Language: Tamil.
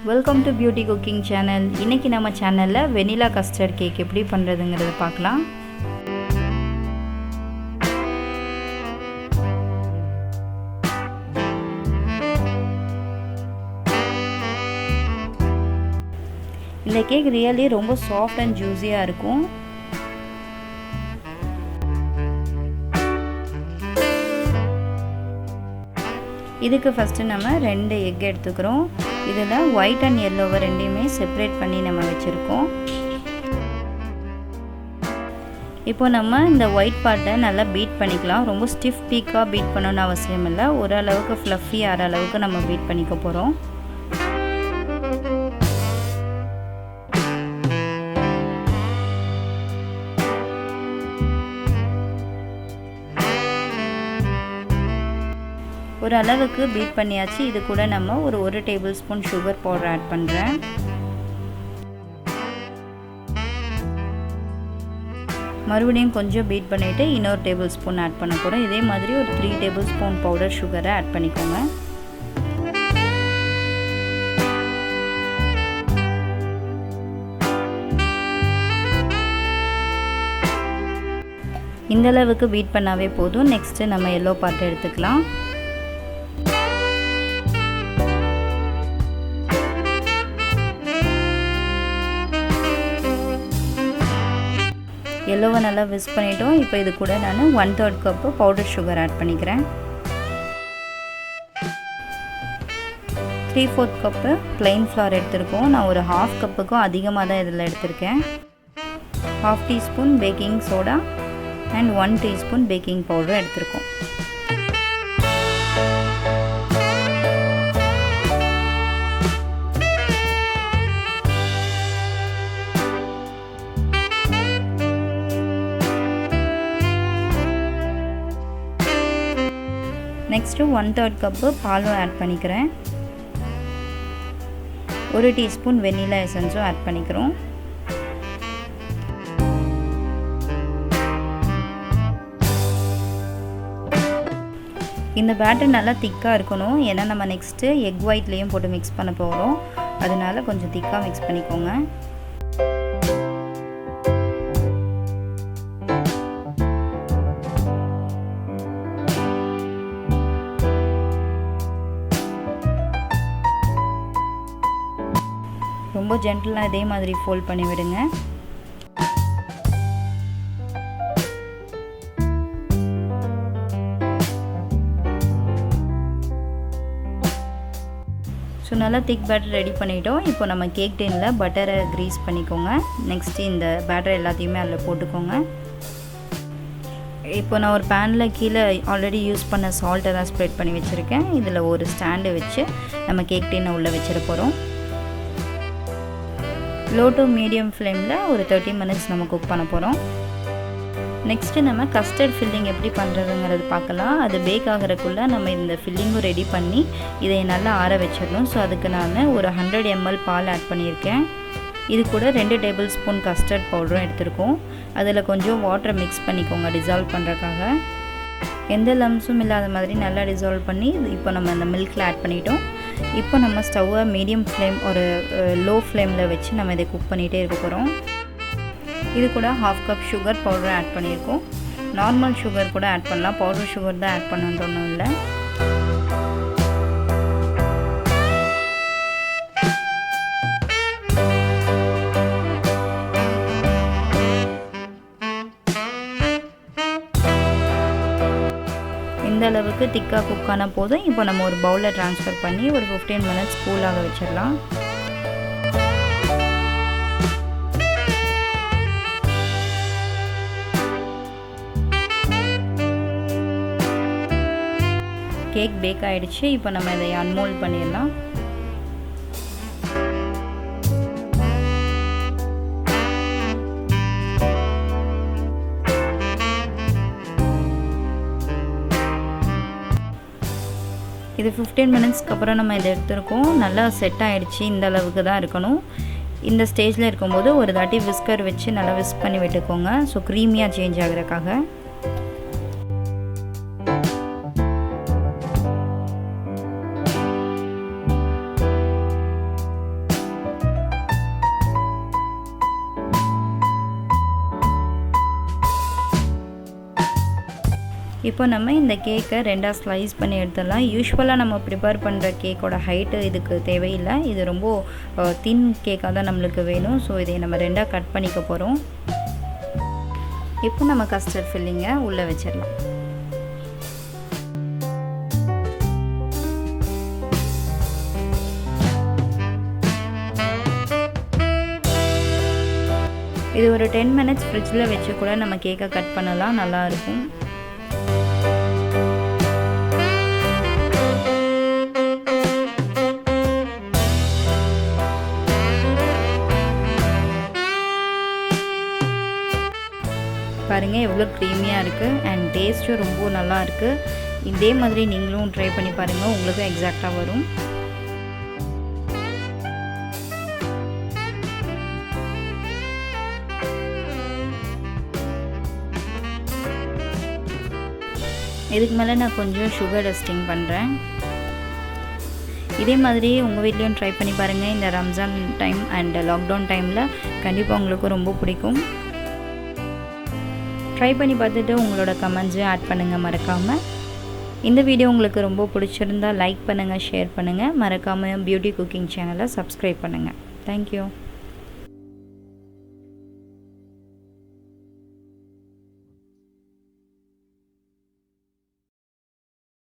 Welcome to beauty cooking channel. இன்றைக்கி நம்ம சேனலில் வெனிலா கஸ்டர்ட் கேக் எப்படி பண்ணுறதுங்கிறத பார்க்கலாம். இந்த கேக் ரியலி ரொம்ப சாஃப்ட் அண்ட் ஜூஸியாக இருக்கும். இதுக்கு ஃபஸ்ட்டு நம்ம 2 எக் எடுத்துக்கிறோம். இதில் ஒயிட் அண்ட் எல்லோவை ரெண்டையுமே செப்பரேட் பண்ணி நம்ம வச்சுருக்கோம். இப்போ நம்ம இந்த ஒயிட் பார்ட்டை நல்லா பீட் பண்ணிக்கலாம். ரொம்ப ஸ்டிஃப் பீக்காக பீட் பண்ணணும்னு அவசியம் இல்லை. ஓரளவுக்கு ஃப்ளஃபி ஆகிற அளவுக்கு நம்ம பீட் பண்ணிக்க போகிறோம். ஒரு அளவுக்கு பீட் பண்ணியாச்சு. இது கூட நம்ம ஒரு 1 tablespoon sugar powder add பண்ணுறேன். மறுபடியும் கொஞ்சம் பீட் பண்ணிவிட்டு இன்னொரு டேபிள் ஸ்பூன் ஆட் பண்ண போகிறோம். இதே மாதிரி ஒரு 3 டேபிள் ஸ்பூன் பவுடர் சுகரை ஆட் பண்ணிக்கோங்க. இந்த அளவுக்கு பீட் பண்ணாவே போதும். நெக்ஸ்ட்டு நம்ம எல்லோ பார்ட் எடுத்துக்கலாம். எல்லோவை நல்லா விஸ்க் பண்ணிட்டோம். இப்போ இது கூட நான் 1/3 கப்பு பவுடர் சுகர் ஆட் பண்ணிக்கிறேன். 3/4 கப்பு ப்ளைன் ஃப்ளார் எடுத்திருக்கோம். நான் ஒரு 1/2 கப்புக்கும் அதிகமாக தான் இதில் எடுத்திருக்கேன். 1/2 teaspoon baking soda and 1 teaspoon baking powder எடுத்திருக்கோம். நெக்ஸ்ட்டு 1/3 கப்பு பாலும் ஆட் பண்ணிக்கிறேன். 1 டீஸ்பூன் வெனிலா எசன்ஸும் ஆட் பண்ணிக்கிறோம். இந்த பேட்டர் நல்லா திக்காக இருக்கணும். ஏன்னா நம்ம நெக்ஸ்ட்டு எக் ஒயிட்லேயும் போட்டு மிக்ஸ் பண்ண போகிறோம். அதனால கொஞ்சம் திக்காக மிக்ஸ் பண்ணிக்கோங்க. ரொம்ப ஜென்டலாக இதே மாதிரி ஃபோல்ட் பண்ணி விடுங்க. ஸோ நல்லா திக் பேட்டர் ரெடி பண்ணிட்டோம். இப்போ நம்ம கேக் டின்னில் பட்டரை க்ரீஸ் பண்ணிக்கோங்க. நெக்ஸ்ட்டு இந்த பேட்டர் எல்லாத்தையுமே அதில் போட்டுக்கோங்க. இப்போ நான் ஒரு பேனில் கீழே ஆல்ரெடி யூஸ் பண்ண சால்ட்டை தான் ஸ்ப்ரெட் பண்ணி வச்சுருக்கேன். இதில் ஒரு ஸ்டாண்டு வச்சு நம்ம கேக் டின்னை உள்ளே வச்சிட போகிறோம். லோ டு மீடியம் ஃப்ளேமில் ஒரு 30 மினிட்ஸ் நம்ம குக் பண்ண போகிறோம். நெக்ஸ்ட்டு நம்ம கஸ்டர்ட் ஃபில்லிங் எப்படி பண்ணுறதுங்கிறது பார்க்கலாம். அது பேக் ஆகிறதுக்குள்ளே நம்ம இந்த ஃபில்லிங்கும் ரெடி பண்ணி இதை நல்லா ஆற வச்சிடணும். ஸோ அதுக்கு நான் ஒரு 100 ml பால் ஆட் பண்ணியிருக்கேன். இது கூட 2 டேபிள் ஸ்பூன் கஸ்டர்ட் பவுடரும் எடுத்திருக்கோம். அதில் கொஞ்சம் வாட்டரை மிக்ஸ் பண்ணிக்கோங்க டிசால்வ் பண்ணுறதுக்காக. எந்த லம்ஸும் இல்லாத மாதிரி நல்லா டிசால்வ் பண்ணி இப்போ நம்ம அந்த மில்கில் ஆட் பண்ணிட்டோம். இப்போ நம்ம ஸ்டவ்வை மீடியம் ஃப்ளேம் ஒரு லோ ஃப்ளேமில் வச்சு நம்ம இதை குக் பண்ணிகிட்டே இருக்க போகிறோம். இது கூட 1/2 கப் சுகர் பவுடர் ஆட் பண்ணியிருக்கோம். நார்மல் சுகர் கூட ஆட் பண்ணலாம். பவுடர் சுகர் தான் ஆட் பண்ணணுன்னு ஒன்றும் இல்லை. இந்த அளவுக்கு திக்காக குக் ஆன போதும். இப்போ நம்ம ஒரு பவுலில் ட்ரான்ஸ்ஃபர் பண்ணி ஒரு 15 மினிட்ஸ் கூலாக வச்சிடலாம். கேக் பேக் ஆகிடுச்சு. இப்போ நம்ம இதை அன்மோல்ட் பண்ணிடலாம். இது 15 மினிட்ஸ்க்கு அப்புறம் நம்ம இதை எடுத்துருக்கோம். நல்லா செட் ஆகிடுச்சு. இந்த அளவுக்கு தான் இருக்கணும். இந்த ஸ்டேஜில் இருக்கும்போது ஒரு தாட்டி விஸ்கர் வச்சு நல்லா விஸ்க் பண்ணி விட்டுக்கோங்க. ஸோ க்ரீமியாக சேஞ்ச் ஆகிறதுக்காக. இப்போ நம்ம இந்த கேக்கை ரெண்டாக ஸ்லைஸ் பண்ணி எடுத்துடலாம். யூஸ்வலாக நம்ம ப்ரிப்பேர் பண்ணுற கேக்கோட ஹைட்டு இதுக்கு தேவையில்லை. இது ரொம்ப தின் கேக்காக தான் நம்மளுக்கு வேணும். ஸோ இதை நம்ம ரெண்டாக கட் பண்ணிக்க போகிறோம். இப்போ நம்ம கஸ்டர்ட் ஃபில்லிங்கை உள்ளே வச்சிடலாம். இது ஒரு 10 minutes ஃப்ரிட்ஜில் வச்சு கூட நம்ம கேக்கை கட் பண்ணலாம், நல்லாயிருக்கும். பாருங்கள் எவ்வளோ க்ரீமியாக இருக்குது அண்ட் டேஸ்ட்டும் ரொம்ப நல்லா இருக்குது. இதே மாதிரி நீங்களும் ட்ரை பண்ணி பாருங்கள், உங்களுக்கும் எக்ஸாக்டாக வரும். இதுக்கு மேலே நான் கொஞ்சம் சுகர் டஸ்டிங் பண்ணுறேன். இதே மாதிரி உங்கள் வீட்லேயும் ட்ரை பண்ணி பாருங்கள். இந்த ரம்ஜான் டைம் அண்ட் லாக்டவுன் டைமில் கண்டிப்பாக உங்களுக்கு ரொம்ப பிடிக்கும். ட்ரை பண்ணி பார்த்துட்டு உங்களோட கமெண்ட்ஸையும் ஆட் பண்ணுங்கள் மறக்காமல். இந்த வீடியோ உங்களுக்கு ரொம்ப பிடிச்சிருந்தால் லைக் பண்ணுங்கள், ஷேர் பண்ணுங்கள். மறக்காமல் பியூட்டி குக்கிங் சேனலை சப்ஸ்கிரைப் பண்ணுங்கள். தேங்க்யூ.